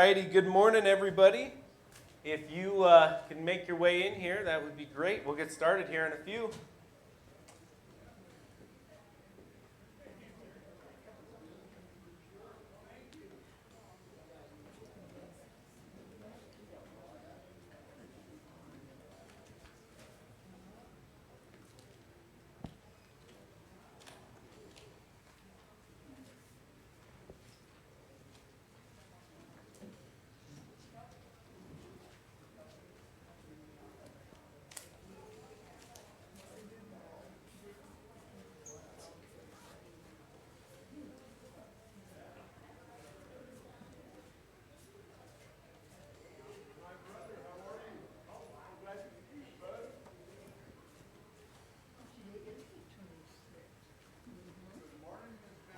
righty, good morning, everybody. If you can make your way in here, that would be great. We'll get started here in a few.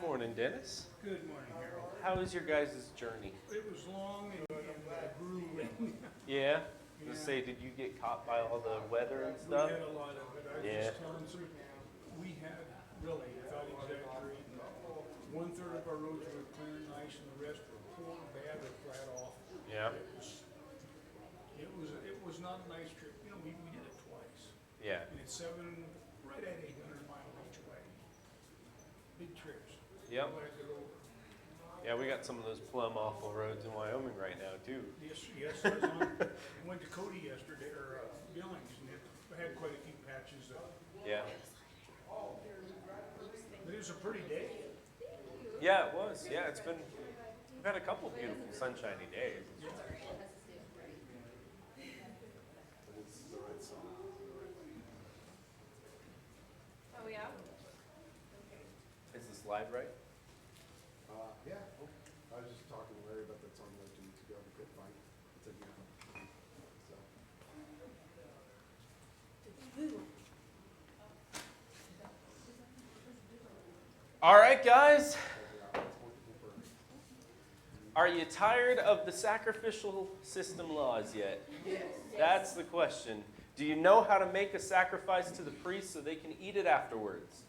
Morning, Dennis. Good morning, Harold. How was your guys' journey? It was long and grueling. Yeah? Let's say, did you get caught by all the weather and We stuff? had a lot of it. I was Yeah. just telling some, we had really, without exaggerating, 1/3 of our roads were clear and nice and the rest were poor, bad, or flat off. Yeah. It was not a nice trip. You know, we did it twice. Yeah. And it's right at 800 miles each way. Big trips. Yep. Glad they're over. Yeah, we got some of those plumb awful roads in Wyoming right now, too. Yes, I was on, I went to Cody yesterday, or Billings, and it had quite a few patches of, Yeah. but it was a pretty day. Yeah, it was. Yeah, we've had a couple beautiful sunshiny days. Oh, yeah? Is the slide right? Yeah, I was just talking to Larry about that song like 2 weeks ago, we couldn't find it. It's like, so. All right, guys. Are you tired of the sacrificial system laws yet? Yes. That's the question. Do you know how to make a sacrifice to the priest so they can eat it afterwards?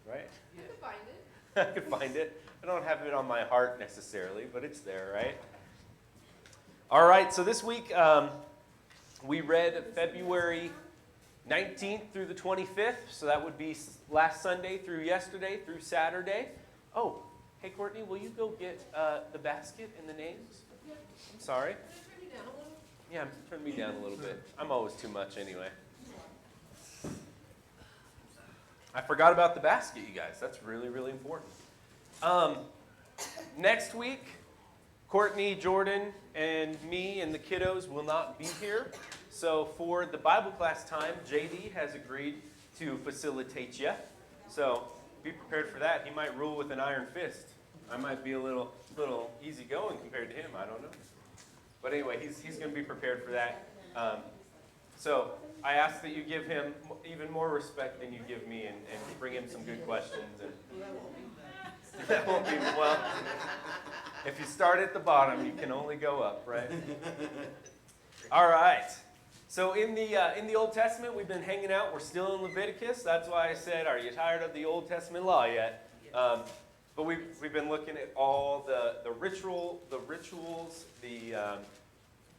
Right? You can find it. I could find it. I don't have it on my heart necessarily, but it's there, right? All right, so this week we read February 19th through the 25th. So that would be last Sunday through yesterday through Saturday. Oh, hey, Courtney, will you go get the basket and the names? I'm sorry. Can I turn you down a little? Yeah, turn me down a little bit. I'm always too much anyway. I forgot about the basket, you guys. That's really, really important. Next week, Courtney, Jordan, and me and the kiddos will not be here. So for the Bible class time, JD has agreed to facilitate you. So be prepared for that. He might rule with an iron fist. I might be a little easygoing compared to him. I don't know. But anyway, he's going to be prepared for that. So I ask that you give him even more respect than you give me and bring him some good questions. And that won't be, well, if you start at the bottom, you can only go up, right? All right. So in the Old Testament, we've been hanging out. We're still in Leviticus. That's why I said, are you tired of the Old Testament law yet? But we've been looking at all the rituals, the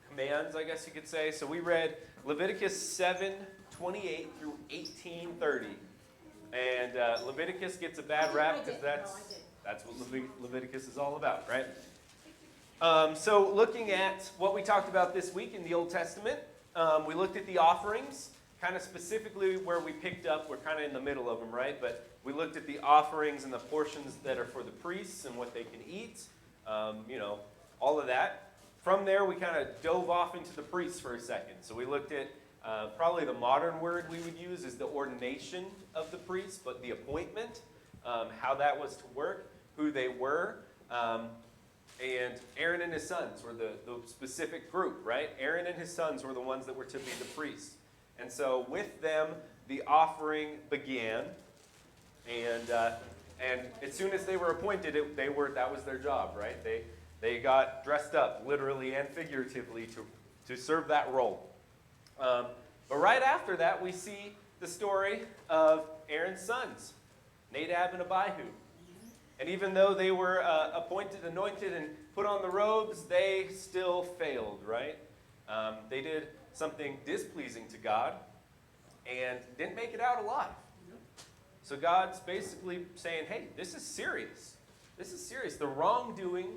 commands, I guess you could say. So we read Leviticus 7:28 through 18:30. And Leviticus gets a bad rap because that's what Leviticus is all about, right? So looking at what we talked about this week in the Old Testament, we looked at the offerings, kind of specifically where we picked up. We're kind of in the middle of them, right? But we looked at the offerings and the portions that are for the priests and what they can eat, all of that. From there, we kind of dove off into the priests for a second. So we looked at probably the modern word we would use is the ordination of the priests, but the appointment, how that was to work, who they were, and Aaron and his sons were the specific group, right? Aaron and his sons were the ones that were to be the priests. And so with them, the offering began. And as soon as they were appointed, that was their job, right? They got dressed up, literally and figuratively, to serve that role. But right after that, we see the story of Aaron's sons, Nadab and Abihu. And even though they were appointed, anointed, and put on the robes, they still failed, right? They did something displeasing to God and didn't make it out alive. So God's basically saying, hey, this is serious. This is serious. The wrongdoing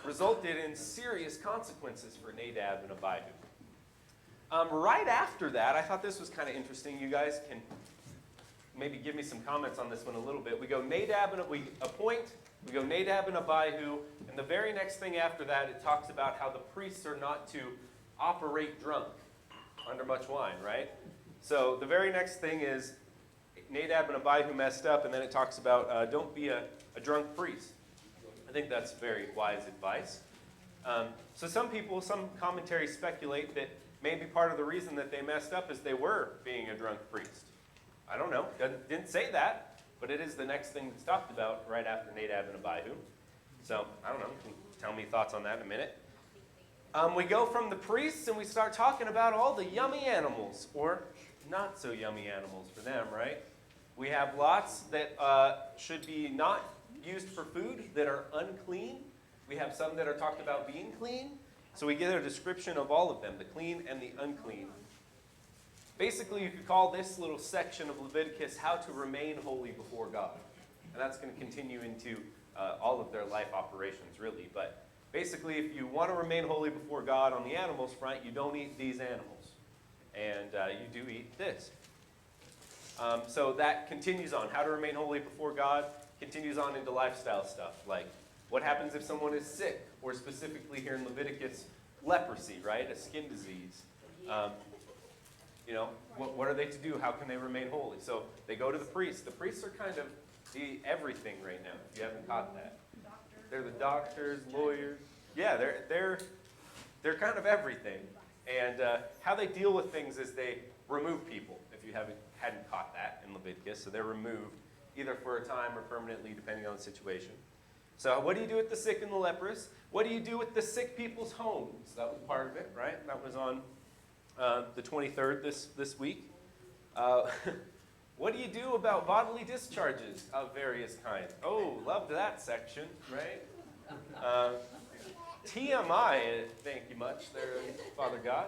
resulted in serious consequences for Nadab and Abihu. Right after that, I thought this was kind of interesting. You guys can maybe give me some comments on this one a little bit. We go Nadab and we go Nadab and Abihu, and the very next thing after that, it talks about how the priests are not to operate drunk under much wine, right? So the very next thing is Nadab and Abihu messed up, and then it talks about don't be a drunk priest. I think that's very wise advice. So some commentaries speculate that maybe part of the reason that they messed up is they were being a drunk priest. I don't know. Didn't say that, but it is the next thing that's talked about right after Nadab and Abihu. So I don't know. You can tell me thoughts on that in a minute. We go from the priests and we start talking about all the yummy animals, or not so yummy animals for them, right? We have lots that should be not used for food, that are unclean. We have some that are talked about being clean. So we get a description of all of them, the clean and the unclean. Basically, you could call this little section of Leviticus how to remain holy before God. And that's going to continue into all of their life operations, really. But basically, if you want to remain holy before God on the animals front, you don't eat these animals. And you do eat this. So that continues on. How to remain holy before God continues on into lifestyle stuff, like what happens if someone is sick, or specifically here in Leviticus, leprosy, right? A skin disease. What are they to do? How can they remain holy? So they go to the priests. The priests are kind of the everything right now, if you haven't caught that. They're the doctors, lawyers. Yeah, they're kind of everything. And how they deal with things is they remove people, if you hadn't caught that in Leviticus. So they're removed, either for a time or permanently, depending on the situation. So what do you do with the sick and the leprous? What do you do with the sick people's homes? That was part of it, right? That was on the 23rd this week. What do you do about bodily discharges of various kinds? Oh, loved that section, right? TMI, thank you much there, Father God.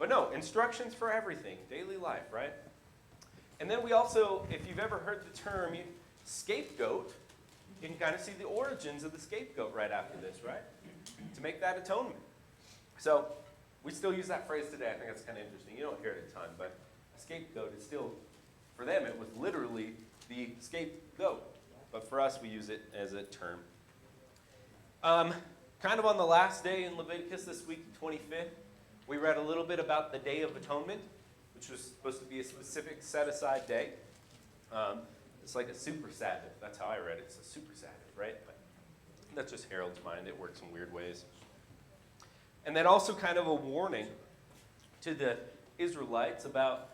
But no, instructions for everything, daily life, right? And then we also, if you've ever heard the term scapegoat, you can kind of see the origins of the scapegoat right after this, right? To make that atonement. So we still use that phrase today. I think that's kind of interesting. You don't hear it a ton, but a scapegoat is still, for them, it was literally the scapegoat. But for us, we use it as a term. Kind of on the last day in Leviticus this week, the 25th, we read a little bit about the Day of Atonement, which was supposed to be a specific set-aside day. It's like a super Sabbath. That's how I read it. It's a super Sabbath, right? But that's just Harold's mind. It works in weird ways. And then also kind of a warning to the Israelites about,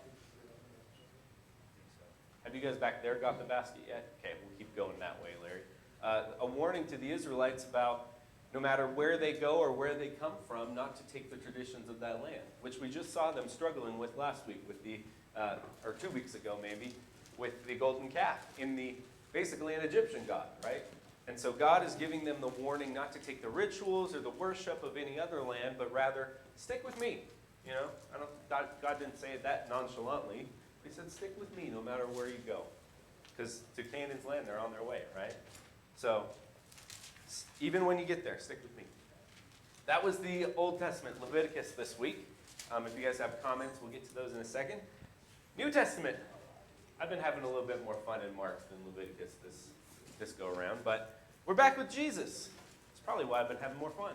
have you guys back there got the basket yet? Okay, we'll keep going that way, Larry. A warning to the Israelites about no matter where they go or where they come from, not to take the traditions of that land, which we just saw them struggling with last week with or 2 weeks ago maybe, with the golden calf basically an Egyptian god, right? And so God is giving them the warning not to take the rituals or the worship of any other land, but rather stick with me. You know, God didn't say it that nonchalantly. He said, stick with me no matter where you go. Because to Canaan's land, they're on their way, right? So even when you get there, stick with me. That was the Old Testament, Leviticus this week. If you guys have comments, we'll get to those in a second. New Testament. I've been having a little bit more fun in Mark than Leviticus this go around, but we're back with Jesus. That's probably why I've been having more fun.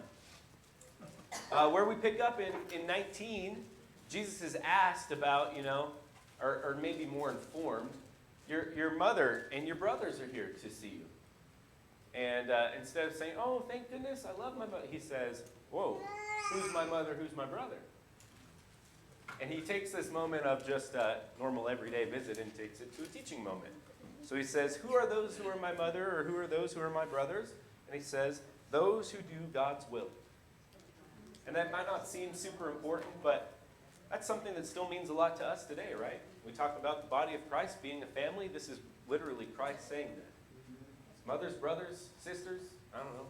Where we pick up in 19, Jesus is asked about, or maybe more informed, your mother and your brothers are here to see you. And instead of saying, oh, thank goodness, I love my mother, he says, whoa, who's my mother, who's my brother? And he takes this moment of just a normal everyday visit and takes it to a teaching moment. So he says, who are those who are my mother, or who are those who are my brothers? And he says, those who do God's will. And that might not seem super important, but that's something that still means a lot to us today, right? We talk about the body of Christ being a family. This is literally Christ saying that. mothers, brothers, sisters, I don't know.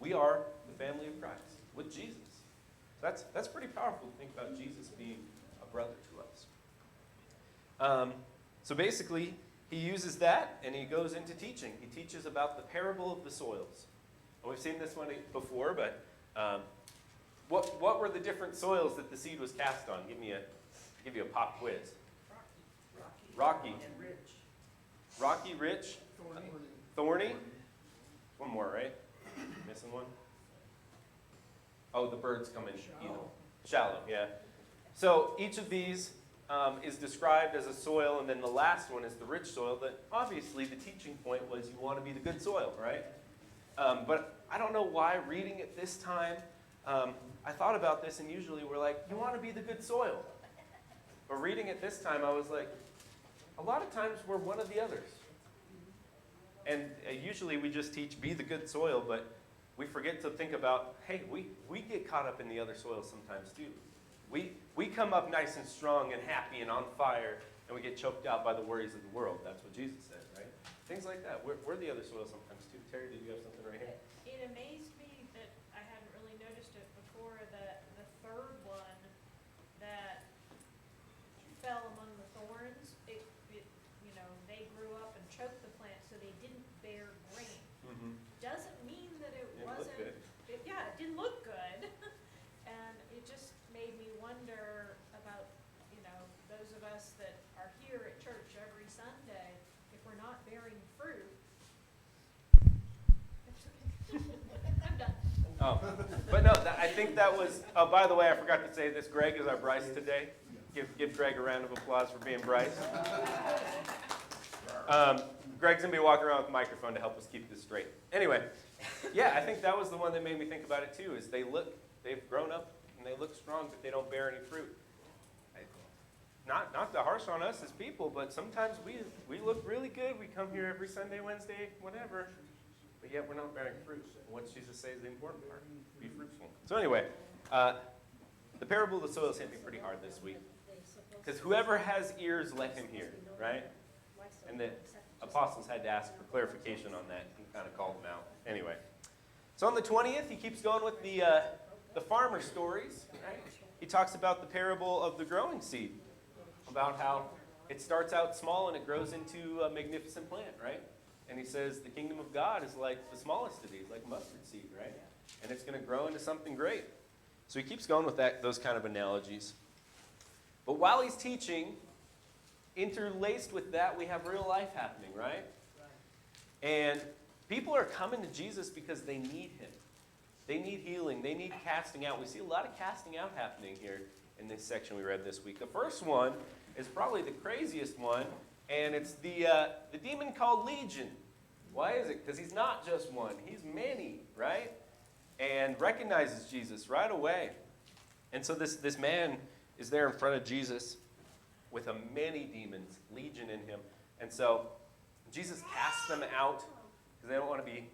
We are the family of Christ with Jesus. That's pretty powerful to think about Jesus being a brother to us. So basically, he uses that and he goes into teaching. He teaches about the parable of the soils. And we've seen this one before, but what were the different soils that the seed was cast on? Give you a pop quiz. Rocky. And rich. Rocky, rich, thorny. One more, right? Missing one? Oh, the birds come in. Shallow, yeah. So each of these is described as a soil, and then the last one is the rich soil. That obviously the teaching point was you want to be the good soil, right? But I don't know why reading it this time, I thought about this, and usually we're like, you want to be the good soil. But reading it this time, I was like, a lot of times we're one of the others. And usually we just teach be the good soil, but we forget to think about, hey, we get caught up in the other soil sometimes too. We come up nice and strong and happy and on fire, and we get choked out by the worries of the world. That's what Jesus said, right? Things like that. We're the other soil sometimes too. Terry, did you have something right here? It amazed me that I hadn't really noticed it before, that the third one that fell among the thorns, it they grew up and choked the plant so they didn't bear grain. Mm-hmm. Doesn't mean that it Didn't look wasn't, good. it didn't look good. And it just made me wonder about, those of us that are here at church every Sunday, if we're not bearing fruit. I'm done. Oh, but no, I think that was, oh, by the way, I forgot to say this. Greg is our Bryce today. Give Greg a round of applause for being Bryce. Greg's going to be walking around with a microphone to help us keep this straight. Anyway, yeah, I think that was the one that made me think about it too, is they've grown up and they look strong, but they don't bear any fruit. Not to harsh on us as people, but sometimes we look really good. We come here every Sunday, Wednesday, whatever, but yet we're not bearing fruit. What Jesus says is the important part, be fruitful. So anyway, the parable of the soils hit me pretty hard this week, because whoever has ears, let him hear, right? And the apostles had to ask for clarification on that and kind of called them out. Anyway, so on the 20th, he keeps going with the farmer stories, right? He talks about the parable of the growing seed, about how it starts out small and it grows into a magnificent plant, right? And he says the kingdom of God is like the smallest of these, like mustard seed, right? And it's going to grow into something great. So he keeps going with those kind of analogies. But while he's teaching, interlaced with that, we have real life happening, right? And people are coming to Jesus because they need him. They need healing. They need casting out. We see a lot of casting out happening here in this section we read this week. The first one is probably the craziest one, and it's the demon called Legion. Why is it? Because he's not just one. He's many, right? And recognizes Jesus right away. And so this man is there in front of Jesus with many demons, legion in him. And so Jesus casts them out because they don't want to be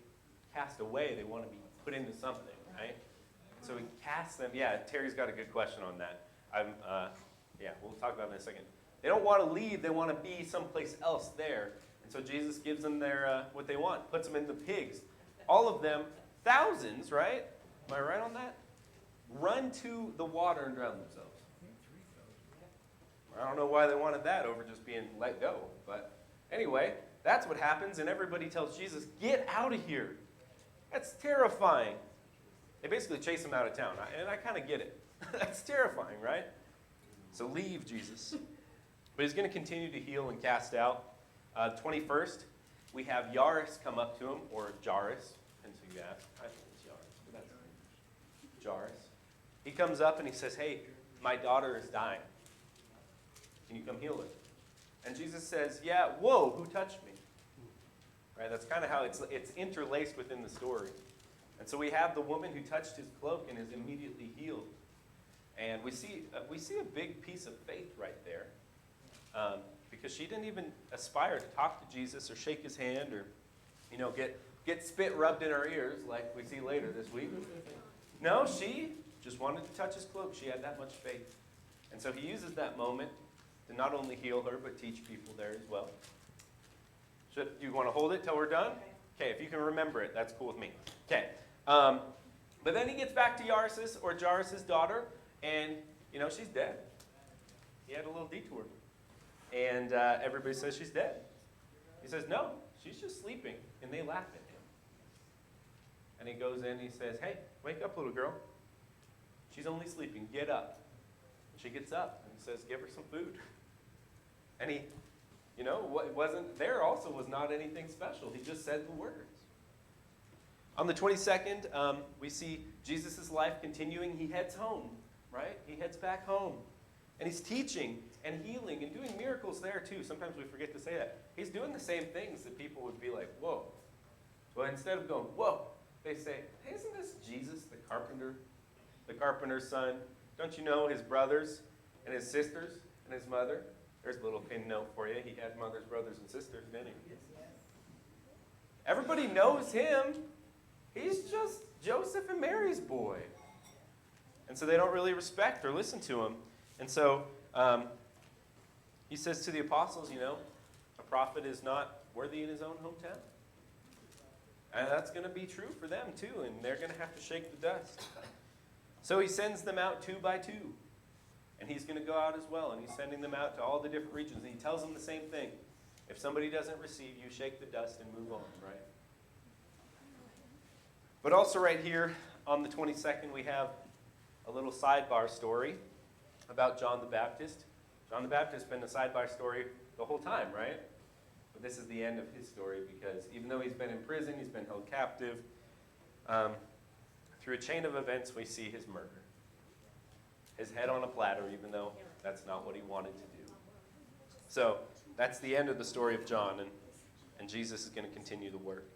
cast away. They want to be put into something, right? So he casts them. Yeah, Terry's got a good question on that. We'll talk about it in a second. They don't want to leave. They want to be someplace else there. And so Jesus gives them their what they want, puts them in the pigs. All of them, thousands, right? Am I right on that? Run to the water and drown themselves. I don't know why they wanted that over just being let go. But anyway, that's what happens, and everybody tells Jesus, get out of here. That's terrifying. They basically chase him out of town, and I kind of get it. That's terrifying, right? So leave, Jesus. But he's going to continue to heal and cast out. 21st, we have Yairus come up to him, or Jairus, depends who you ask. I think it's Yairus, but that's Jairus. He comes up and he says, hey, my daughter is dying. Can you come heal her? And Jesus says, yeah, whoa, who touched me? Right? That's kind of how it's interlaced within the story. And so we have the woman who touched his cloak and is immediately healed. And we see a big piece of faith right there. Because she didn't even aspire to talk to Jesus or shake his hand or, get spit rubbed in her ears like we see later this week. No, she just wanted to touch his cloak. She had that much faith. And so he uses that moment to not only heal her, but teach people there as well. Do you want to hold it till we're done? Okay, if you can remember it, that's cool with me. Okay. But then he gets back to Jairus' daughter, and, she's dead. He had a little detour. And everybody says she's dead. He says, no, she's just sleeping. And they laugh at him. And he goes in and he says, hey, wake up, little girl. She's only sleeping. Get up. And she gets up and says, give her some food. And he, what wasn't there also was not anything special. He just said the words. On the 22nd, we see Jesus' life continuing. He heads home, right? He heads back home. And he's teaching and healing and doing miracles there too. Sometimes we forget to say that. He's doing the same things that people would be like, whoa. Well, instead of going, whoa, they say, hey, isn't this Jesus, the carpenter's son? Don't you know his brothers and his sisters and his mother? There's a little pin note for you. He had mothers, brothers, and sisters, didn't he? Everybody knows him. He's just Joseph and Mary's boy. And so they don't really respect or listen to him. And so he says to the apostles, a prophet is not worthy in his own hometown. And that's going to be true for them too, and they're going to have to shake the dust. So he sends them out 2 by 2. And he's going to go out as well, and he's sending them out to all the different regions. And he tells them the same thing. If somebody doesn't receive you, shake the dust and move on, right? But also right here on the 22nd, we have a little sidebar story about John the Baptist. John the Baptist has been a sidebar story the whole time, right? But this is the end of his story because even though he's been in prison, he's been held captive, through a chain of events, we see his murder. His head on a platter, even though that's not what he wanted to do. So that's the end of the story of John, and Jesus is going to continue the work.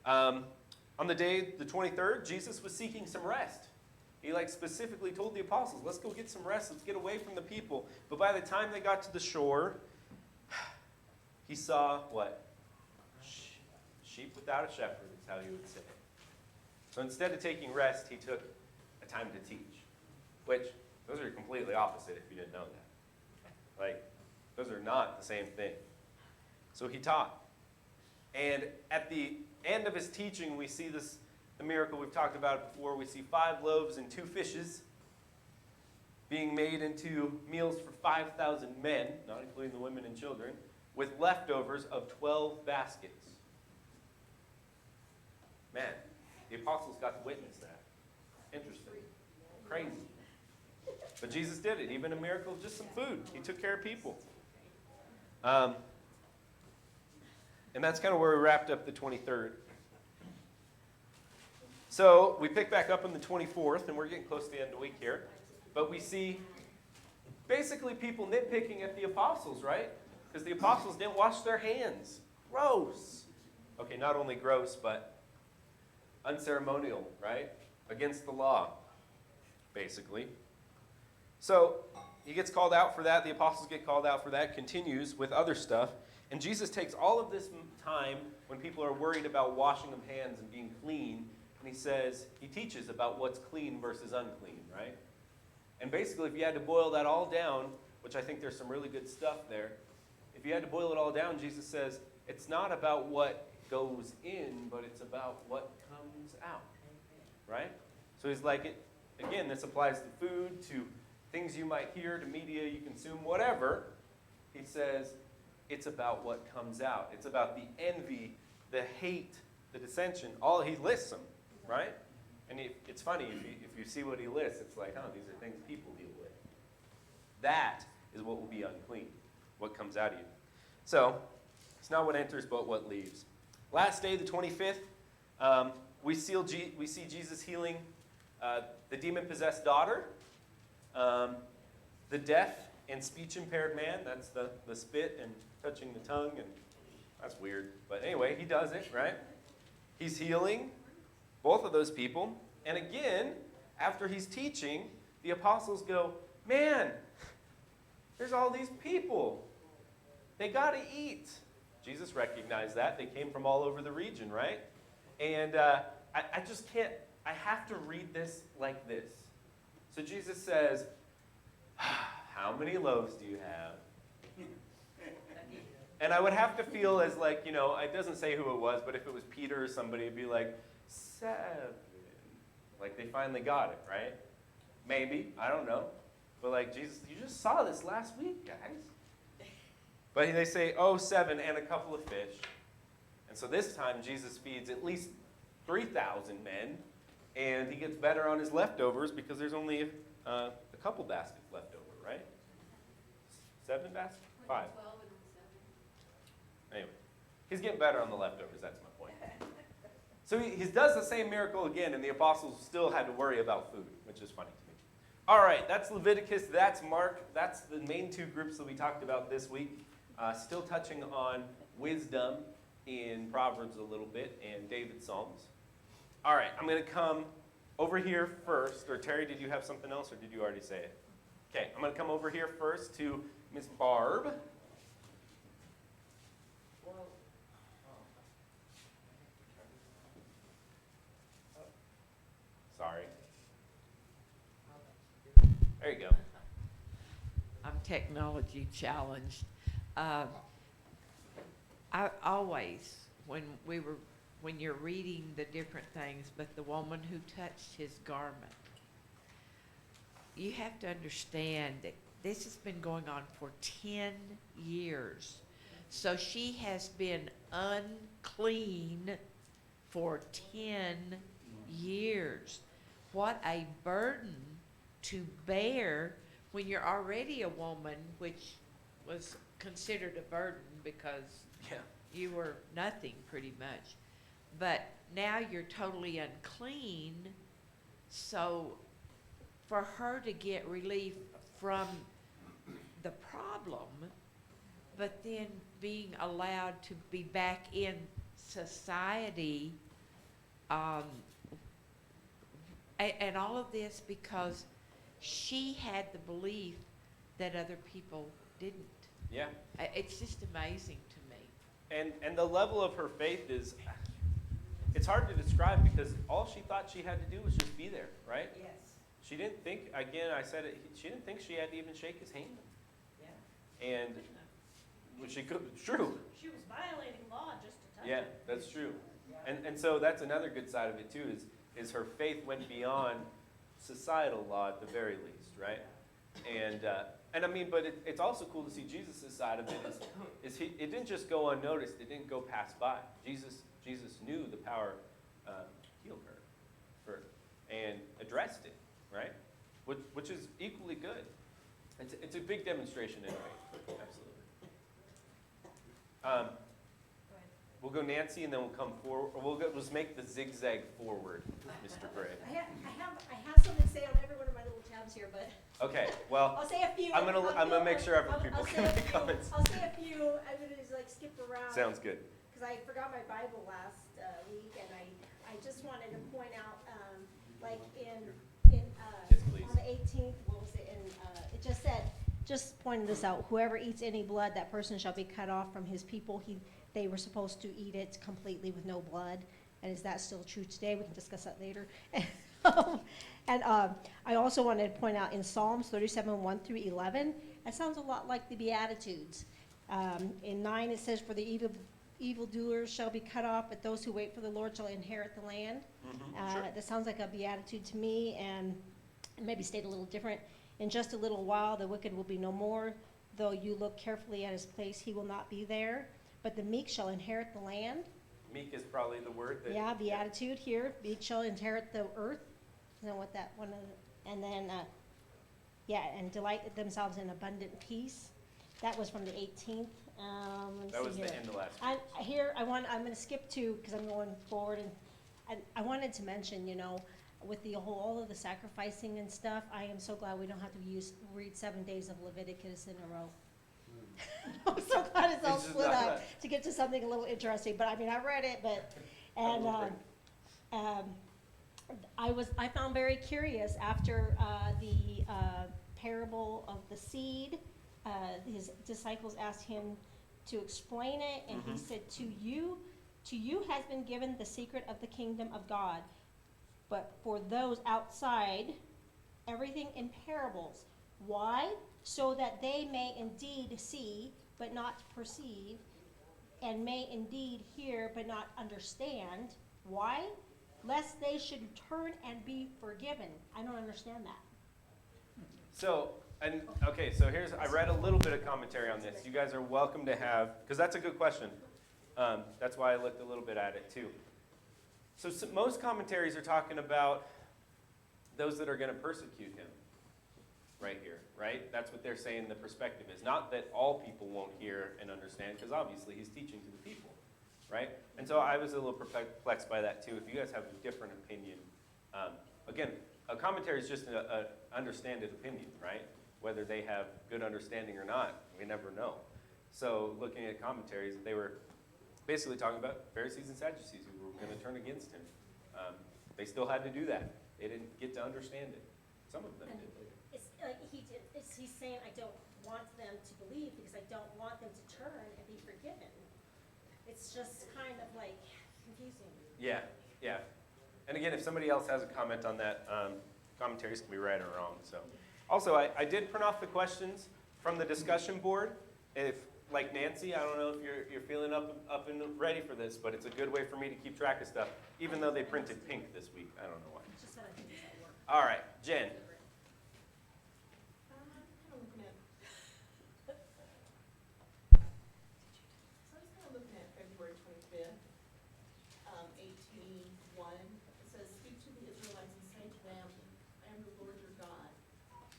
On the day, the 23rd, Jesus was seeking some rest. He specifically told the apostles, let's go get some rest, let's get away from the people. But by the time they got to the shore, he saw what? Sheep without a shepherd is how you would say it. So instead of taking rest, he took a time to teach. Which, those are completely opposite if you didn't know that. Those are not the same thing. So he taught. And at the end of his teaching, we see the miracle we've talked about before. We see 5 loaves and 2 fishes being made into meals for 5,000 men, not including the women and children, with leftovers of 12 baskets. Man, the apostles got to witness that. Interesting. Crazy. But Jesus did it. Even a miracle of just some food. He took care of people. And that's kind of where we wrapped up the 23rd. So we pick back up on the 24th, and we're getting close to the end of the week here. But we see basically people nitpicking at the apostles, right? Because the apostles didn't wash their hands. Gross. Okay, not only gross, but unceremonial, right? Against the law, basically. So he gets called out for that. The apostles get called out for that. Continues with other stuff. And Jesus takes all of this time when people are worried about washing of hands and being clean, and he teaches about what's clean versus unclean, right? And basically, if you had to boil that all down, which I think there's some really good stuff there, if you had to boil it all down, Jesus says, it's not about what goes in, but it's about what comes out, right? So he's like, again, this applies to food, to things you might hear, to media you consume, whatever. He says, it's about what comes out. It's about the envy, the hate, the dissension. He lists them, right? And it's funny, if you see what he lists, it's like, these are things people deal with. That is what will be unclean, what comes out of you. So, it's not what enters, but what leaves. Last day, the 25th, we see Jesus healing the demon-possessed daughter, the deaf and speech-impaired man. That's the spit and touching the tongue, and that's weird. But anyway, he does it, right? He's healing both of those people. And again, after he's teaching, the apostles go, man, there's all these people. They got to eat. Jesus recognized that. They came from all over the region, right? And I just can't, I have to read this like this. So Jesus says, how many loaves do you have? And I would have to feel as like, you know, it doesn't say who it was, but if it was Peter or somebody, it'd be like, 7. Like they finally got it, right? Maybe, I don't know. But like, Jesus, you just saw this last week, guys. But they say, oh, 7 and a couple of fish. And so this time, Jesus feeds at least 3,000 men. And he gets better on his leftovers because there's only a couple baskets left over, right? 7 baskets? 5. 12 and 7. Anyway, he's getting better on the leftovers, that's my point. So he does the same miracle again, and the apostles still had to worry about food, which is funny to me. All right, that's Leviticus, that's Mark, that's the main 2 groups that we talked about this week. Still touching on wisdom in Proverbs a little bit and David's Psalms. All right, I'm going to come over here first. Or Terry, did you have something else, or did you already say it? Okay, I'm going to come over here first to Miss Barb. Sorry. There you go. I'm technology challenged. I always, when you're reading the different things, but the woman who touched his garment, you have to understand that this has been going on for 10 years. So she has been unclean for 10 years. What a burden to bear when you're already a woman, which was considered a burden because Yeah. you were nothing pretty much. But now you're totally unclean. So for her to get relief from the problem, but then being allowed to be back in society, and all of this because she had the belief that other people didn't. Yeah. It's just amazing to me. And the level of her faith is, it's hard to describe because all she thought she had to do was just be there, right? Yes. She didn't think, again, I said it, she didn't think she had to even shake his hand. Yeah. And, which she could, true. She was violating law just to touch Yeah, it. that's true. And so that's another good side of it too, is her faith went beyond societal law at the very least, right? And I mean, but it's also cool to see Jesus' side of it is it didn't just go unnoticed, it didn't go pass by. Jesus knew the power healed her and addressed it, right? Which is equally good. It's a big demonstration in faith, absolutely. Go ahead. We'll go Nancy and then we'll come forward, or we'll just make the zigzag forward, Mr. Gray. I have something to say on every one of my little tabs here, but Okay, well, I'll say a few. I'm gonna make sure other people can make comments. I'll say a few. I'm gonna just like skip around. Sounds good. Because I forgot my Bible last week, and I just wanted to point out, like in Yes, please. on the 18th, what was it? It just said, just pointed this out. Whoever eats any blood, that person shall be cut off from his people. They were supposed to eat it completely with no blood. And is that still true today? We can discuss that later. And I also wanted to point out in Psalms 37, 1 through 11, that sounds a lot like the Beatitudes. In 9, it says, for the evildoers shall be cut off, but those who wait for the Lord shall inherit the land. Sure. That sounds like a beatitude to me, and maybe state a little different. In just a little while, the wicked will be no more. Though you look carefully at his place, he will not be there. But the meek shall inherit the land. Meek is probably the word that. Yeah, beatitude here. Meek shall inherit the earth. You know what that one is? And then, and delight themselves in abundant peace. That was from the 18th. That was the end of last week. I'm going to skip to, because I'm going forward, and I wanted to mention, with all of the sacrificing and stuff, I am so glad we don't have to read 7 days of Leviticus in a row. I'm so glad it's all It's just split not up to get to something a little interesting. But I mean, I read it, I found very curious after the parable of the seed. His disciples asked him to explain it, and he said, to you has been given the secret of the kingdom of God, but for those outside, everything in parables. Why? So that they may indeed see but not perceive, and may indeed hear but not understand. Why? Lest they should turn and be forgiven. I don't understand that. So, okay, so I read a little bit of commentary on this. You guys are welcome to have, because that's a good question. That's why I looked a little bit at it too. So most commentaries are talking about those that are going to persecute him right here, right? That's what they're saying the perspective is. Not that all people won't hear and understand, because obviously he's teaching to the people, right? And so I was a little perplexed by that too. If you guys have a different opinion, again, a commentary is just an understanded opinion, right? Whether they have good understanding or not, we never know. So looking at commentaries, they were basically talking about Pharisees and Sadducees who were going to turn against him. They still had to do that. They didn't get to understand it. Some of them did. He's saying, I don't want them to believe because I don't want them to turn and be forgiven. It's just kind of like confusing. Yeah, yeah. And again, if somebody else has a comment on that, commentaries can be right or wrong. So, also, I did print off the questions from the discussion board. If, like Nancy, I don't know if you're feeling up and ready for this, but it's a good way for me to keep track of stuff, even though they printed pink this week. I don't know why. It's just that I think it's at work. All right, Jen. So I was kind of looking at February 25th, 18:1. It says, "Speak to the Israelites and say to them, I am the Lord your God.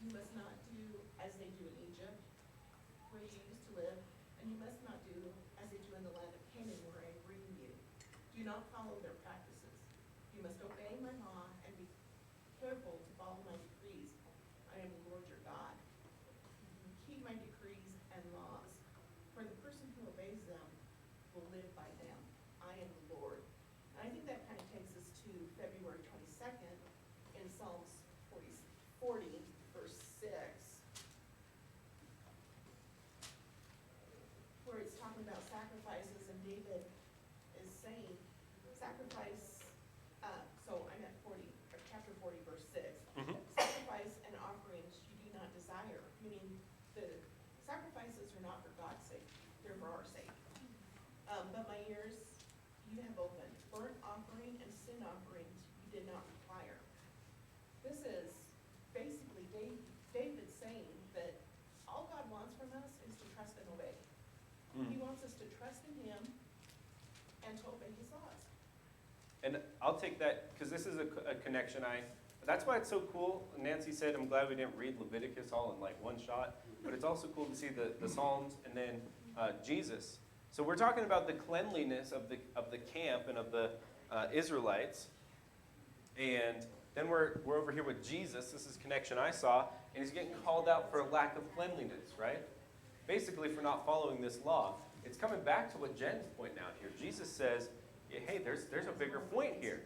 You must not do as they do in Egypt, where you used to live, and you must not do as they do in the land of Canaan, where I bring you. Do not follow their practices. You must obey my law and be careful to follow my decrees. I am the Lord your God. Keep my decrees and laws, for the person who obeys them will live by them. I am the Lord." And I think that kind of takes us to February 22nd in Psalms 40, verse 6, where it's talking about sacrifices, and David is saying, sacrifice, so I'm at chapter 40, verse 6. Sacrifice and offerings you do not desire, meaning the sacrifices are not for God's sake, they're for our sake. But my ears you have opened. Burnt offering and sin offerings you did not require. This is basically David saying that all God wants from us is to trust and obey. He wants us to trust in him and to obey his laws. And I'll take that, because this is a connection that's why it's so cool. Nancy said, I'm glad we didn't read Leviticus all in like one shot, but it's also cool to see the Psalms and then Jesus. So we're talking about the cleanliness of the camp and of the Israelites. And then we're over here with Jesus. This is connection I saw. And he's getting called out for a lack of cleanliness, right? Basically for not following this law. It's coming back to what Jen's pointing out here. Jesus says, hey, there's a bigger point here.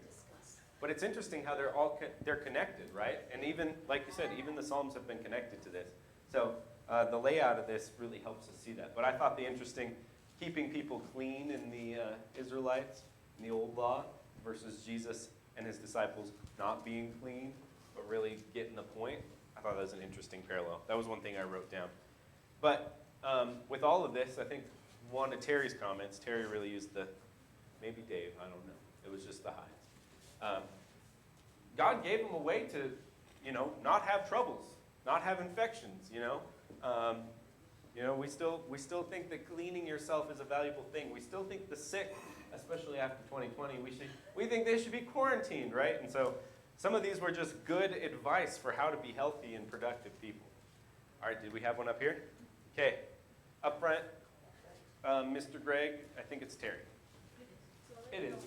But it's interesting how they're connected, right? And even, like you said, even the Psalms have been connected to this. So the layout of this really helps us see that. But I thought the interesting, keeping people clean in the Israelites, in the old law, versus Jesus and his disciples not being clean, but really getting the point. I thought that was an interesting parallel. That was one thing I wrote down. But with all of this, I think one of Terry's comments, Terry really used maybe Dave, I don't know. It was just the highs. God gave them a way to, not have troubles, not have infections, we still think that cleaning yourself is a valuable thing. We still think the sick, especially after 2020, we think they should be quarantined, right? And so some of these were just good advice for how to be healthy and productive people. All right, did we have one up here? Okay, up front, Mr. Greg, I think it's Terry. It is.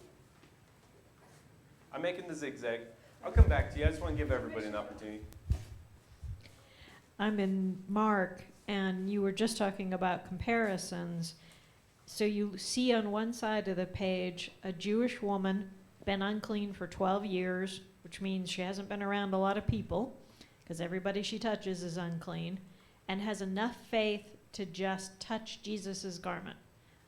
I'm making the zigzag. I'll come back to you. I just want to give everybody an opportunity. I'm in Mark, and you were just talking about comparisons. So you see on one side of the page a Jewish woman, been unclean for 12 years, which means she hasn't been around a lot of people, because everybody she touches is unclean, and has enough faith to just touch Jesus' garment.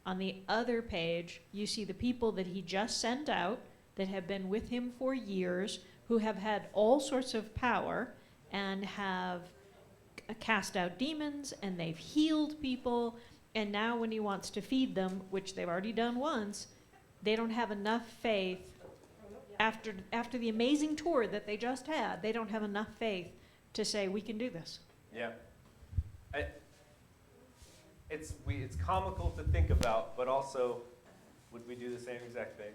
On the other page, you see the people that he just sent out, that have been with him for years, who have had all sorts of power and have cast out demons, and they've healed people, And now when he wants to feed them, which they've already done once, they don't have enough faith after the amazing tour that they just had, they don't have enough faith to say, we can do this. Yeah. It's comical to think about, but also, would we do the same exact thing?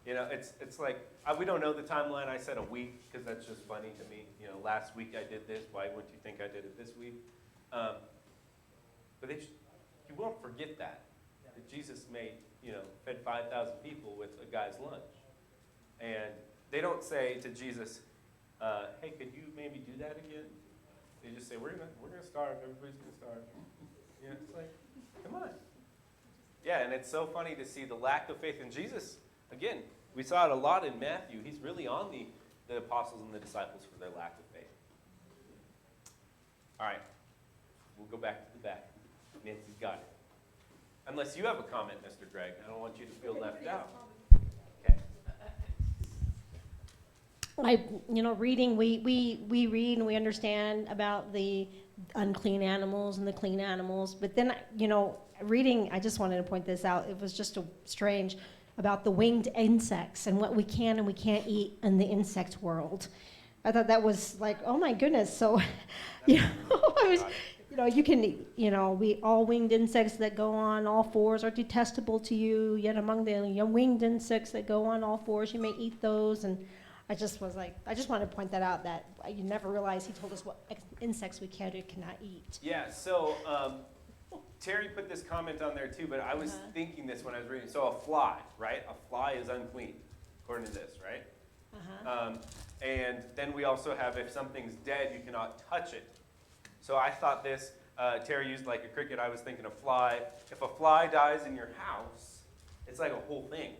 You know, it's like, we don't know the timeline. I said a week, because that's just funny to me. You know, last week I did this, why wouldn't you think I did it this week? But you won't forget that Jesus fed 5,000 people with a guy's lunch. And they don't say to Jesus, hey, could you maybe do that again? They just say, we're gonna starve, everybody's gonna starve. You know, it's like, come on. Yeah, and it's so funny to see the lack of faith in Jesus. Again, we saw it a lot in Matthew. He's really on the apostles and the disciples for their lack of faith. All right, we'll go back to the back. Nancy's got it. Unless you have a comment, Mr. Greg. I don't want you to feel left out. Okay. Reading, we read and we understand about the unclean animals and the clean animals. But then, reading, I just wanted to point this out. It was just strange about the winged insects and what we can and we can't eat in the insect world. I thought that was like, oh my goodness. So, you can, we all winged insects that go on all fours are detestable to you. Yet among the winged insects that go on all fours, you may eat those. And I just was like, I just wanted to point that out, that you never realize he told us what insects we can or cannot eat. Yeah, so Terry put this comment on there too, but I was thinking this when I was reading. So a fly, right? A fly is unclean, according to this, right? And then we also have, if something's dead, you cannot touch it. So I thought this, Terry used like a cricket, I was thinking a fly. If a fly dies in your house, it's like a whole thing.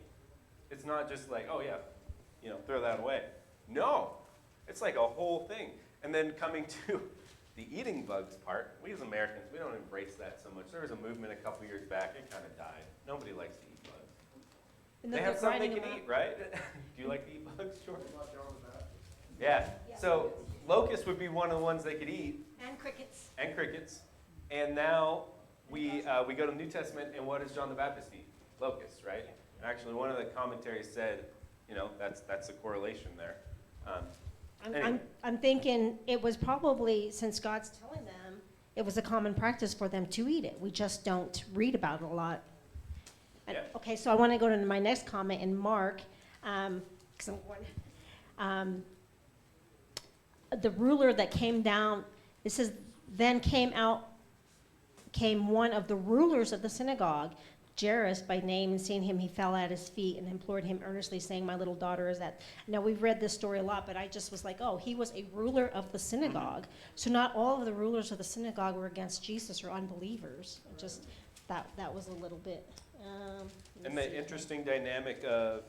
It's not just like, oh yeah, throw that away. No, it's like a whole thing. And then coming to the eating bugs part, we as Americans, we don't embrace that so much. There was a movement a couple years back, it kind of died. Nobody likes to eat bugs. They have something they can eat, right? Do you like to eat bugs, George? Yeah. So locusts would be one of the ones they could eat. And crickets. And crickets. And now we go to the New Testament, and what does John the Baptist eat? Locusts, right? And actually, one of the commentaries said, that's a correlation there. Anyway. I'm thinking it was probably, since God's telling them, it was a common practice for them to eat it. We just don't read about it a lot. Yeah. Okay, so I want to go to my next comment in Mark, because I'm going. The ruler that came down, it says, then came one of the rulers of the synagogue, Jairus by name, and seeing him, he fell at his feet and implored him earnestly, saying, my little daughter is at. Now, we've read this story a lot, but I just was like, oh, he was a ruler of the synagogue. So not all of the rulers of the synagogue were against Jesus or unbelievers. Just that was a little bit. And the interesting dynamic of,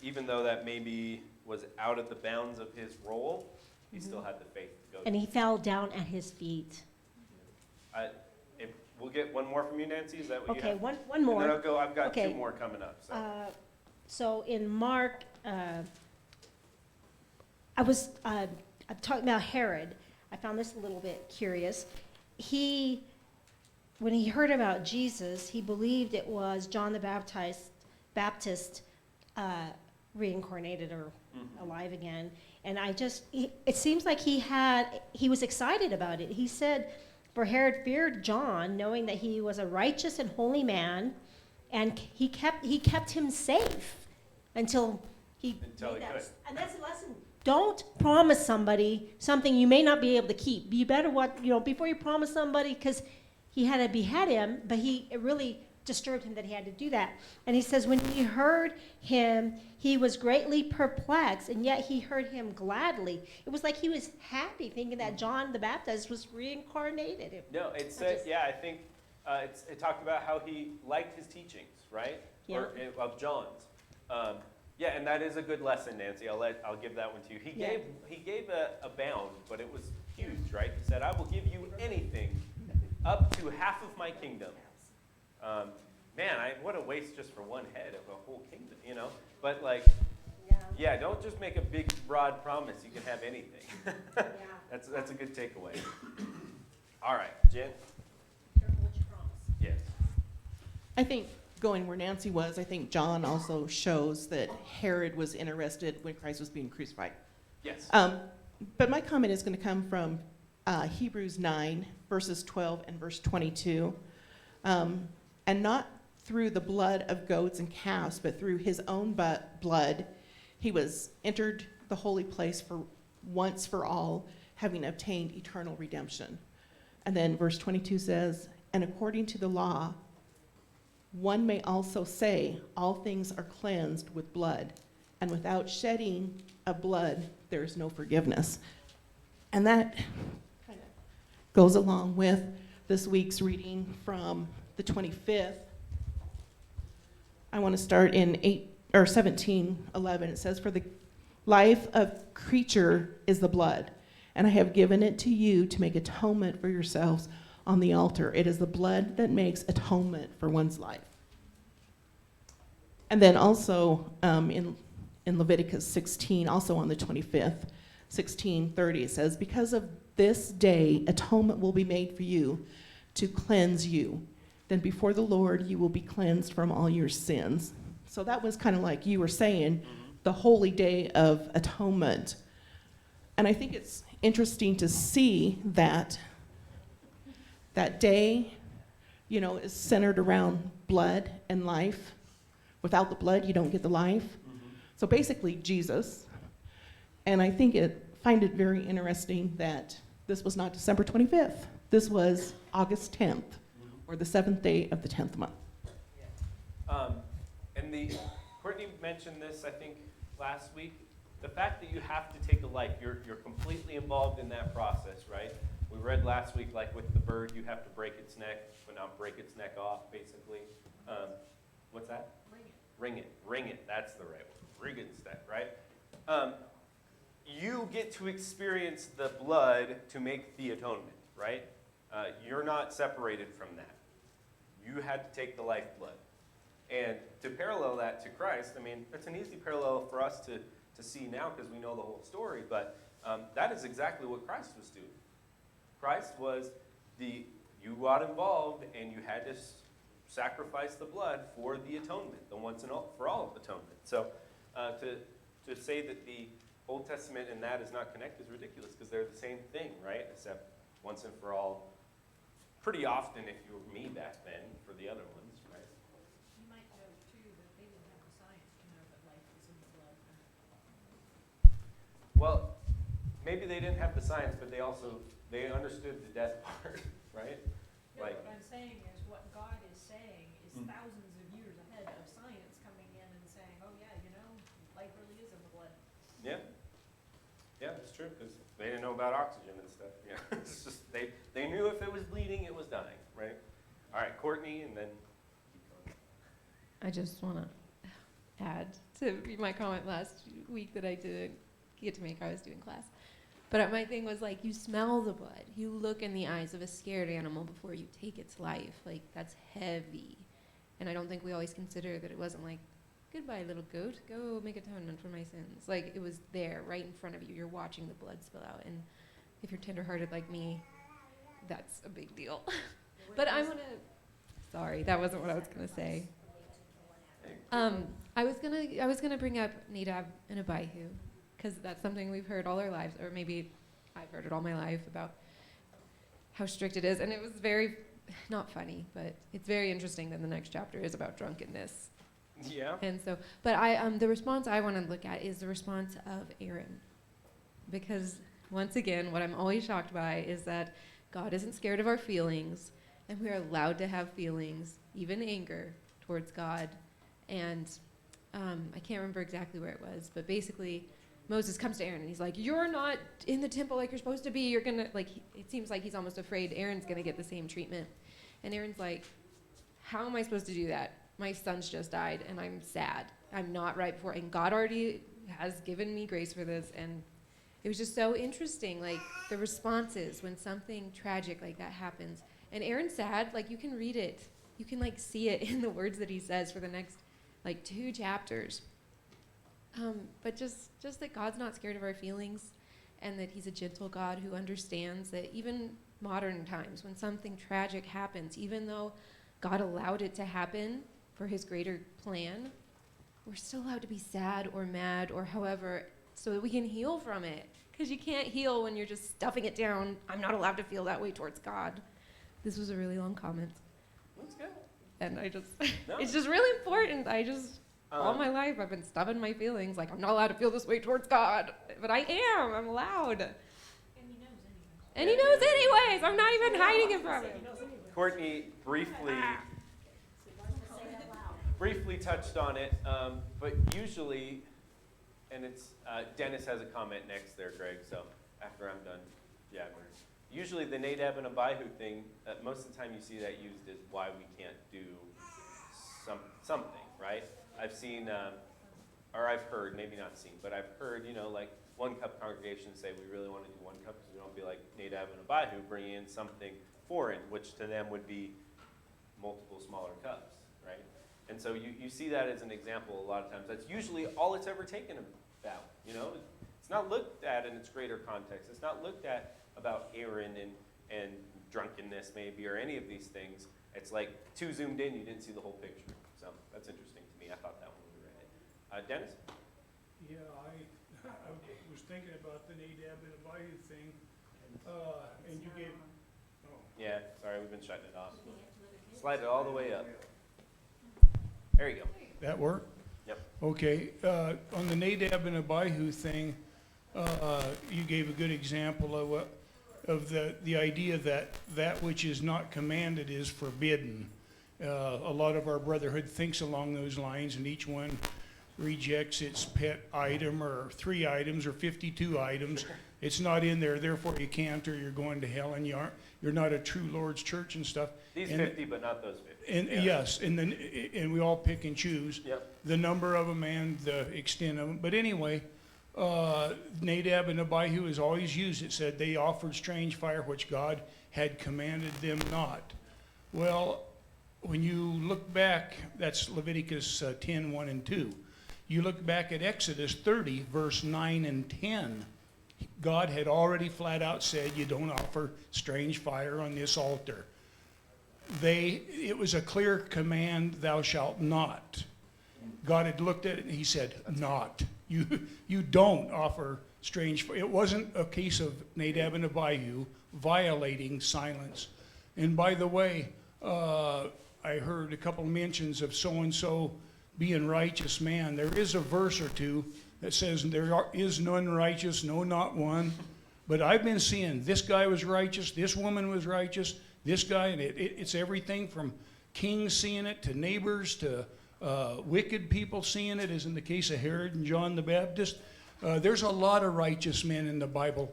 even though that maybe was out of the bounds of his role, he still had the faith to go. And he fell down at his feet. If we'll get one more from you, Nancy. Is that what you Okay, have? one more. And then I'll go. I've got Okay. 2 more coming up. So. So in Mark, I'm talking about Herod. I found this a little bit curious. When he heard about Jesus, he believed it was John the Baptist reincarnated or alive again. And it seems like he was excited about it. He said, for Herod feared John, knowing that he was a righteous and holy man, and he kept him safe until he Until he could. And that's a lesson. Don't promise somebody something you may not be able to keep. You better before you promise somebody, because he had to behead him, but it really disturbed him that he had to do that. And he says, when he heard him, he was greatly perplexed, and yet he heard him gladly. It was like he was happy, thinking that John the Baptist was reincarnated. No, it said, I think it talked about how he liked his teachings, right? Yeah. Of John's. And that is a good lesson, Nancy. I'll give that one to you. He gave a bound, but it was huge, right? He said, I will give you anything up to half of my kingdom. What a waste just for one head of a whole kingdom, But don't just make a big, broad promise you can have anything. That's a good takeaway. All right, Jen. Careful what you promise. I think going where Nancy was, I think John also shows that Herod was interested when Christ was being crucified. Yes. But my comment is going to come from Hebrews 9, verses 12 and verse 22. And not through the blood of goats and calves, but through his own blood, he was entered the holy place for once for all, having obtained eternal redemption. And then verse 22 says, and according to the law, one may also say, all things are cleansed with blood, and without shedding of blood, there is no forgiveness. And that kind of goes along with this week's reading from the 25th. I want to start in 17:11. It says, for the life of creature is the blood, and I have given it to you to make atonement for yourselves on the altar. It is the blood that makes atonement for one's life. And then also in Leviticus 16, also on the 25th, 16:30, it says, because of this day atonement will be made for you to cleanse you. Then before the Lord you will be cleansed from all your sins. So that was kind of like you were saying, the holy day of atonement. And I think it's interesting to see that that day, is centered around blood and life. Without the blood, you don't get the life. So basically, Jesus. And I find it very interesting that this was not December 25th. This was August 10th, or the 7th day of the 10th month. And Courtney mentioned this, I think, last week. The fact that you have to take a life, you're completely involved in that process, right? We read last week, like with the bird, you have to break its neck, but not break its neck off, basically. What's that? Ring it. That's the right word. Ring right? You get to experience the blood to make the atonement, right? You're not separated from that. You had to take the lifeblood. And to parallel that to Christ, it's an easy parallel for us to see now because we know the whole story, but that is exactly what Christ was doing. Christ was you got involved and you had to sacrifice the blood for the atonement, the once and for all atonement. So to say that the Old Testament and that is not connected is ridiculous because they're the same thing, right? Except once and for all, pretty often if you were me back then for the other ones, right? You might know too that they didn't have the science to know that life was in the blood. Well, maybe they didn't have the science, but they understood the death part, right? No, what I'm saying is what God is saying is thousands of years ahead of science coming in and saying, oh yeah, life really is in the blood. Yeah. Yeah, it's true, because they didn't know about oxygen and stuff. Yeah, it's just they knew if it was bleeding, it was dying, right? All right, Courtney, and then keep going. I just want to add to my comment last week that I didn't get to make. I was doing class. But my thing was, like, you smell the blood. You look in the eyes of a scared animal before you take its life. Like, that's heavy. And I don't think we always consider that it wasn't like, goodbye, little goat. Go make atonement for my sins. Like, it was there, right in front of you. You're watching the blood spill out. And if you're tenderhearted like me, that's a big deal. But I want to... Sorry, that wasn't what I was going to say. I was gonna bring up Nadab and Abihu, because that's something we've heard all our lives, or maybe I've heard it all my life about how strict it is, and it was very, not funny, but it's very interesting that the next chapter is about drunkenness. Yeah. And so, but the response I want to look at is the response of Aaron, because once again, what I'm always shocked by is that God isn't scared of our feelings, and we are allowed to have feelings, even anger, towards God. And I can't remember exactly where it was, but basically Moses comes to Aaron and he's like, you're not in the temple like you're supposed to be. You're going to, like, it seems like he's almost afraid Aaron's going to get the same treatment. And Aaron's like, how am I supposed to do that? My son's just died and I'm sad. I'm not right before, and God already has given me grace for this. And it was just so interesting, like the responses when something tragic like that happens. And Aaron's sad, like you can read it. You can like see it in the words that he says for the next like 2 chapters. But just that God's not scared of our feelings, and that he's a gentle God who understands that even modern times when something tragic happens, even though God allowed it to happen for his greater plan, we're still allowed to be sad or mad or however, so that we can heal from it. Because you can't heal when you're just stuffing it down. I'm not allowed to feel that way towards God. This was a really long comment. That's good. And I just, No. it's just really important. All my life I've been stuffing my feelings. Like, I'm not allowed to feel this way towards God. But I am. I'm allowed. And he knows anyway. And he knows anyways. I'm not even hiding it from him. Courtney briefly touched on it, but usually, and it's, Dennis has a comment next there, Greg, so after I'm done yabbering. Usually the Nadab and Abihu thing, most of the time you see that used as why we can't do something, right? I've seen, or I've heard, maybe not seen, but I've heard, like one cup congregations say we really want to do one cup because we don't be like Nadab and Abihu, bringing in something foreign, which to them would be multiple smaller cups, right? And so you see that as an example a lot of times. That's usually all it's ever taken about, It's not looked at in its greater context. It's not looked at about Aaron and drunkenness maybe or any of these things. It's like too zoomed in, you didn't see the whole picture. So that's interesting to me. I thought that when we read it. Dennis? Yeah, I was thinking about the Nadab and Abihu thing, and you gave, Yeah, sorry, we've been shutting it off. Slide it all the way up. There you go. that work? Yep. Okay, on the Nadab and Abihu thing, you gave a good example of the idea that which is not commanded is forbidden. A lot of our brotherhood thinks along those lines, and each one rejects its pet item or 3 items or 52 items. It's not in there, therefore you can't, or you're going to hell, and you're not a true Lord's church and stuff. These And- 50, but not those 50. And Yeah. yes, and we all pick and choose Yep. the number of them and the extent of them. But anyway, Nadab and Abihu is always used. It said they offered strange fire, which God had commanded them not. Well, when you look back, that's Leviticus 10, 1 and 2. You look back at Exodus 30, verse 9 and 10. God had already flat out said, you don't offer strange fire on this altar. It was a clear command, thou shalt not. God had looked at it and he said, not. You don't offer strange fire. It wasn't a case of Nadab and Abihu violating silence. And by the way, I heard a couple mentions of so-and-so being righteous man. There is a verse or two that says there is none righteous, no, not one. But I've been seeing this guy was righteous, this woman was righteous, this guy, and it's everything from kings seeing it to neighbors to wicked people seeing it, as in the case of Herod and John the Baptist. There's a lot of righteous men in the Bible.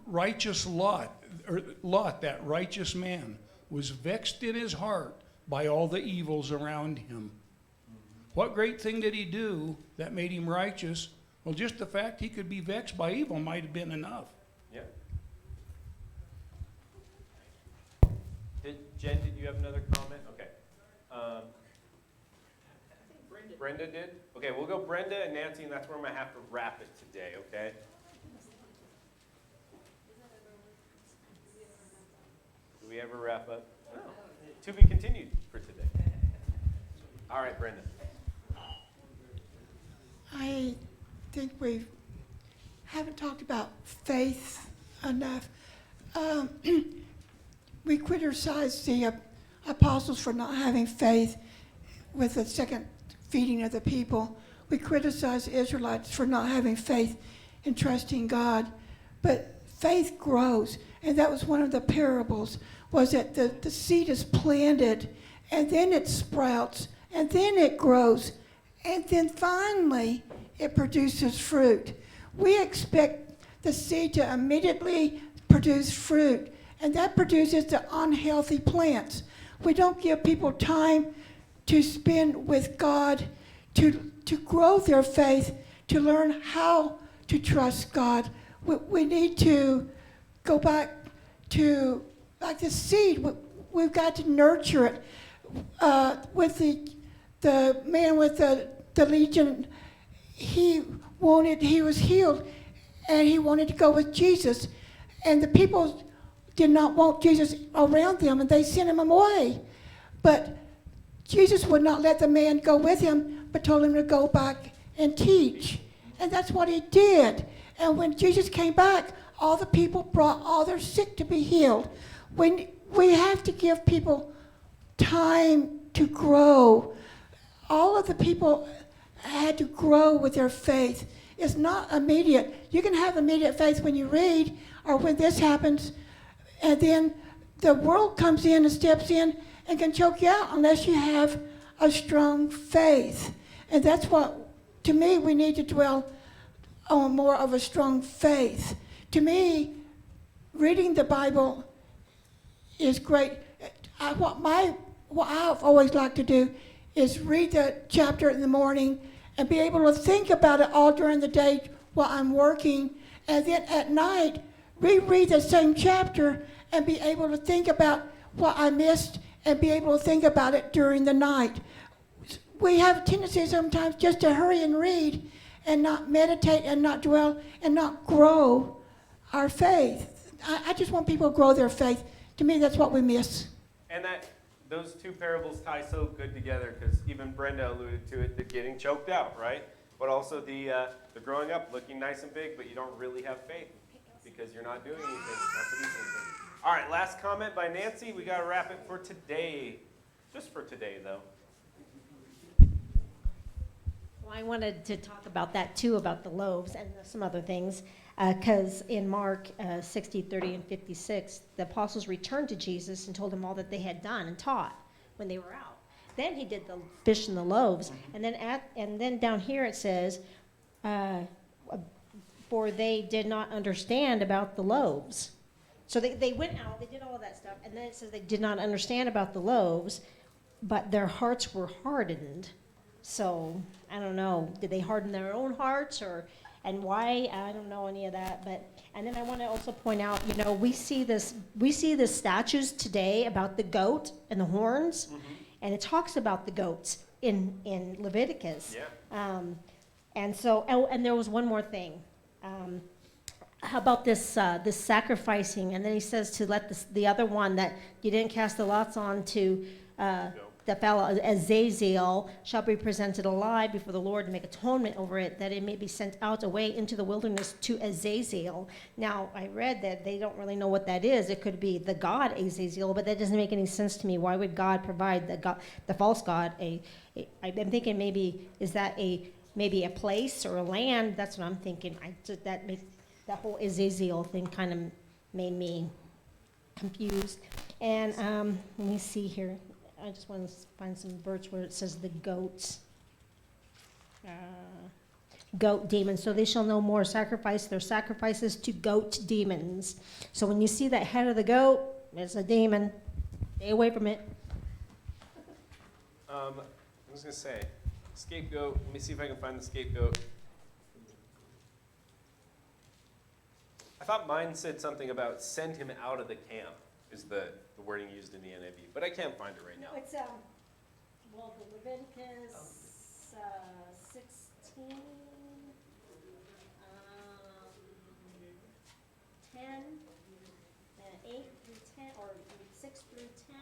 Righteous Lot, that righteous man, was vexed in his heart by all the evils around him. What great thing did he do that made him righteous? Well, just the fact he could be vexed by evil might have been enough. Yeah. Jen, did you have another comment? Okay. Brenda did? Okay, we'll go Brenda and Nancy, and that's where I'm going to have to wrap it today, okay? Do we ever wrap up? No. To be continued for today. All right, Brenda. I think we haven't talked about faith enough. We criticize the apostles for not having faith with the second feeding of the people. We criticize the Israelites for not having faith in trusting God. But faith grows, and that was one of the parables, was that the seed is planted, and then it sprouts, and then it grows, and then finally it produces fruit. We expect the seed to immediately produce fruit, and that produces the unhealthy plants. We don't give people time to spend with God, to grow their faith, to learn how to trust God. We need to go back to, like the seed, we've got to nurture it. With the man with the legion, he was healed, and he wanted to go with Jesus. And the people did not want Jesus around them, and they sent him away. But Jesus would not let the man go with him, but told him to go back and teach. And that's what he did. And when Jesus came back, all the people brought all their sick to be healed. When we have to give people time to grow. All of the people had to grow with their faith. It's not immediate. You can have immediate faith when you read or when this happens, and then the world comes in and steps in and can choke you out unless you have a strong faith. And that's what, to me, we need to dwell on more of a strong faith. To me, reading the Bible is great. What I've always liked to do is read the chapter in the morning and be able to think about it all during the day while I'm working, and then at night reread the same chapter and be able to think about what I missed and be able to think about it during the night. We have a tendency sometimes just to hurry and read and not meditate and not dwell and not grow our faith. I just want people to grow their faith. To me, that's what we miss. And those two parables tie so good together, because even Brenda alluded to it, the getting choked out, right? But also the growing up, looking nice and big, but you don't really have faith because you're not doing anything, not producing anything. All right, last comment by Nancy. We got to wrap it for today. Just for today, though. Well, I wanted to talk about that too, about the loaves and some other things, because in Mark 60, 30, and 56, the apostles returned to Jesus and told him all that they had done and taught when they were out. Then he did the fish and the loaves, and then down here it says, for they did not understand about the loaves. So they went out, they did all of that stuff, and then it says they did not understand about the loaves, but their hearts were hardened. So I don't know, did they harden their own hearts, and why? I don't know any of that. And then I want to also point out, we see the statues today about the goat and the horns, and it talks about the goats in Leviticus. Yeah. And there was one more thing. How about this sacrificing? And then he says to let the other one that you didn't cast the lots on to the fellow Azazel shall be presented alive before the Lord to make atonement over it, that it may be sent out away into the wilderness to Azazel. Now, I read that they don't really know what that is. It could be the god Azazel, but that doesn't make any sense to me. Why would God provide the false god? I've been thinking maybe, is that maybe a place or a land? That's what I'm thinking. That whole Azazel thing kind of made me confused. And let me see here. I just want to find some verse where it says the goats. Goat demons. So they shall no more sacrifice their sacrifices to goat demons. So when you see that head of the goat, it's a demon. Stay away from it. I was going to say, scapegoat. Let me see if I can find the scapegoat. I thought mine said something about send him out of the camp, is the wording used in the NIV, but I can't find it right now. No, it's, the Leviticus 16, 10, 8 through 10, or 6 through 10.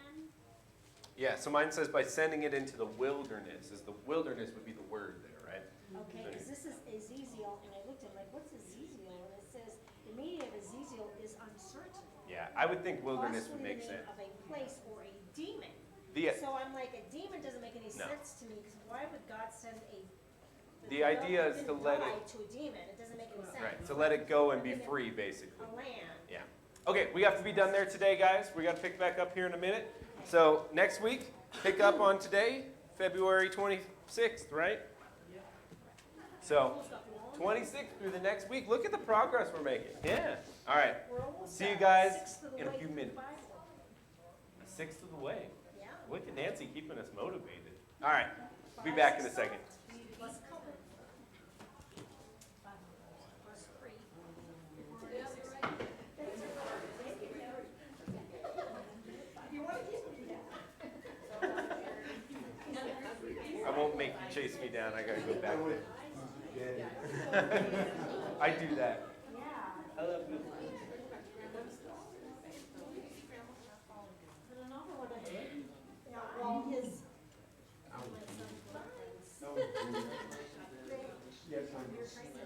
Yeah, so mine says by sending it into the wilderness, the wilderness would be the word there, right? Okay, because this is Ezekiel, and I looked at it like, what's Ezekiel? And it says, the meaning of Ezekiel is uncertain. Yeah, I would think wilderness would make sense. Possibly the name of a place or a demon. The, So I'm like, a demon doesn't make any No. sense to me, because why would God send The idea is to let it, to a demon? It doesn't make any sense. right, to let it go and be free, basically. A land. Yeah. Okay, we have to be done there today, guys. We got to pick back up here in a minute. So next week, pick up on today, February 26th, right? So 26th through the next week. Look at the progress we're making. Yeah. All right. We're almost See you a guys sixth of the in a way few through the minutes. Bible. A sixth of the way. Yeah. Look at Nancy keeping us motivated. All right. Be back in a second. Plus color. Plus free. You want to give me that? I won't make you chase me down. I got to go back there. I do that. I love you. Yeah, well, you're trying to